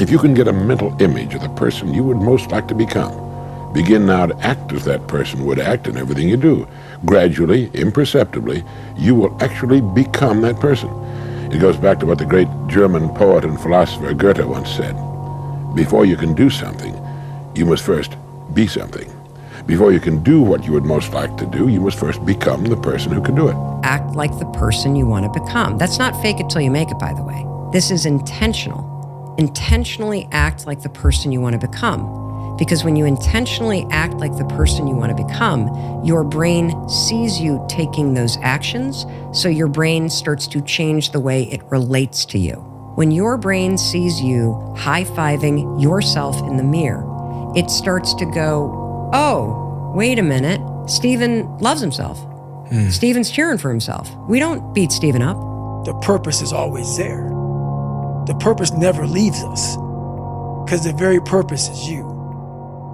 If you can get a mental image of the person you would most like to become, begin now to act as that person would act in everything you do. Gradually, imperceptibly, you will actually become that person. It goes back to what the great German poet and philosopher Goethe once said. Before you can do something, you must first be something. Before you can do what you would most like to do, you must first become the person who can do it. Act like the person you want to become. That's not fake it till you make it, by the way. This is intentional. Intentionally act like the person you want to become. Because when you intentionally act like the person you want to become, your brain sees you taking those actions, so your brain starts to change the way it relates to you. When your brain sees you high-fiving yourself in the mirror, it starts to go, oh, wait a minute, Stephen loves himself. Stephen's cheering for himself. We don't beat Stephen up. The purpose is always there. The purpose never leaves us, because the very purpose is you.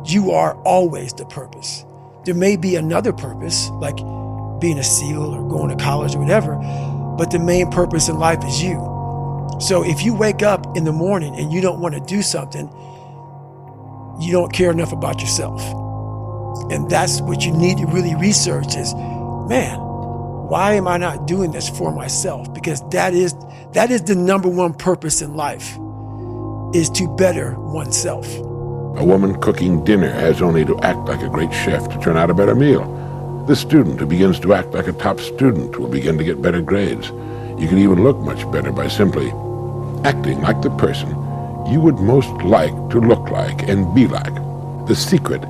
You are always the purpose. There may be another purpose, like being a SEAL or going to college or whatever, but the main purpose in life is you. So if you wake up in the morning and you don't want to do something, you don't care enough about yourself. And that's what you need to really research is, man, why am I not doing this for myself? Because that is the number one purpose in life, is to better oneself. A woman cooking dinner has only to act like a great chef to turn out a better meal. The student who begins to act like a top student will begin to get better grades. You can even look much better by simply acting like the person you would most like to look like and be like. The secret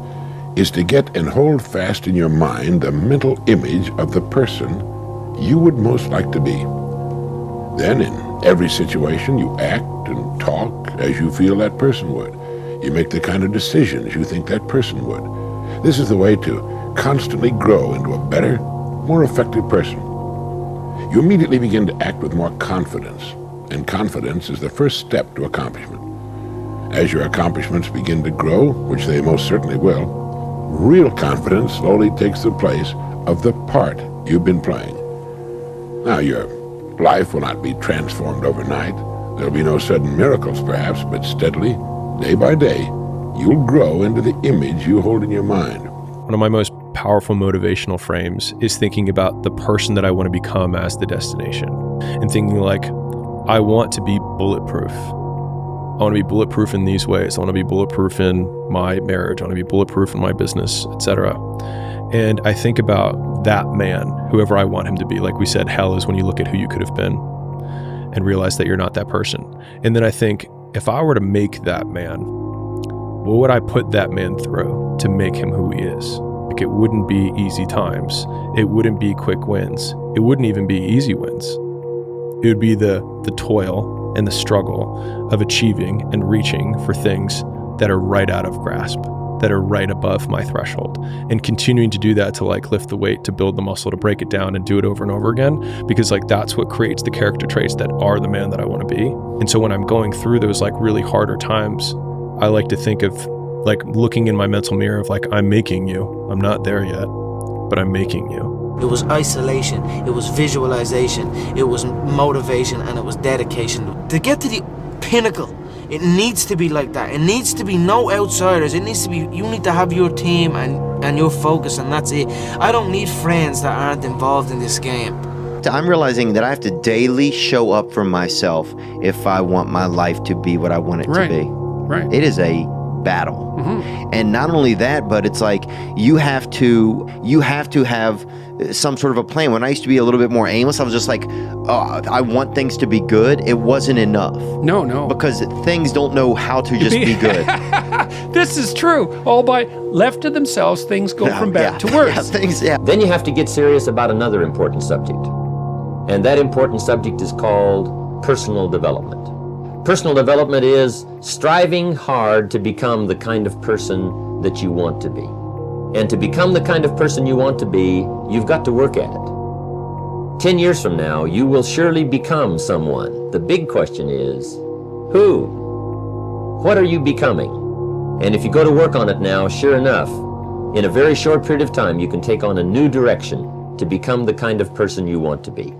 is to get and hold fast in your mind the mental image of the person you would most like to be. Then in every situation you act and talk as you feel that person would. You make the kind of decisions you think that person would. This is the way to constantly grow into a better, more effective person. You immediately begin to act with more confidence, and confidence is the first step to accomplishment. As your accomplishments begin to grow, which they most certainly will, real confidence slowly takes the place of the part you've been playing. Now, your life will not be transformed overnight. There'll be no sudden miracles, perhaps, but steadily, day by day, you'll grow into the image you hold in your mind. One of my most powerful motivational frames is thinking about the person that I want to become as the destination, and thinking like, I want to be bulletproof. I want to be bulletproof in these ways. I want to be bulletproof in my marriage. I want to be bulletproof in my business, etc. And I think about that man, whoever I want him to be. Like we said, hell is when you look at who you could have been and realize that you're not that person. And then I think, if I were to make that man, what would I put that man through to make him who he is? Like, it wouldn't be easy times. It wouldn't be quick wins. It wouldn't even be easy wins. It would be the toil and the struggle of achieving and reaching for things that are right out of grasp, that are right above my threshold, and continuing to do that to like lift the weight, to build the muscle, to break it down and do it over and over again, because like that's what creates the character traits that are the man that I want to be. And so when I'm going through those like really harder times, I like to think of like looking in my mental mirror of like, I'm making you. I'm not there yet, but I'm making you. It was isolation, it was visualization, it was motivation, and it was dedication. To get to the pinnacle, it needs to be like that. It needs to be no outsiders. It needs to be, you need to have your team and your focus, and that's it. I don't need friends that aren't involved in this game. I'm realizing that I have to daily show up for myself if I want my life to be what I want it to be. Right. It is a battle. Mm-hmm. And not only that, but it's like you have to have some sort of a plan. When I used to be a little bit more aimless, I was just like, oh, I want things to be good. It wasn't enough. No. Because things don't know how to just be good. This is true. All by left to themselves, things go from bad to worse. Then you have to get serious about another important subject. And that important subject is called personal development. Personal development is striving hard to become the kind of person that you want to be. And to become the kind of person you want to be, you've got to work at it. 10 years from now, you will surely become someone. The big question is, who? What are you becoming? And if you go to work on it now, sure enough, in a very short period of time, you can take on a new direction to become the kind of person you want to be.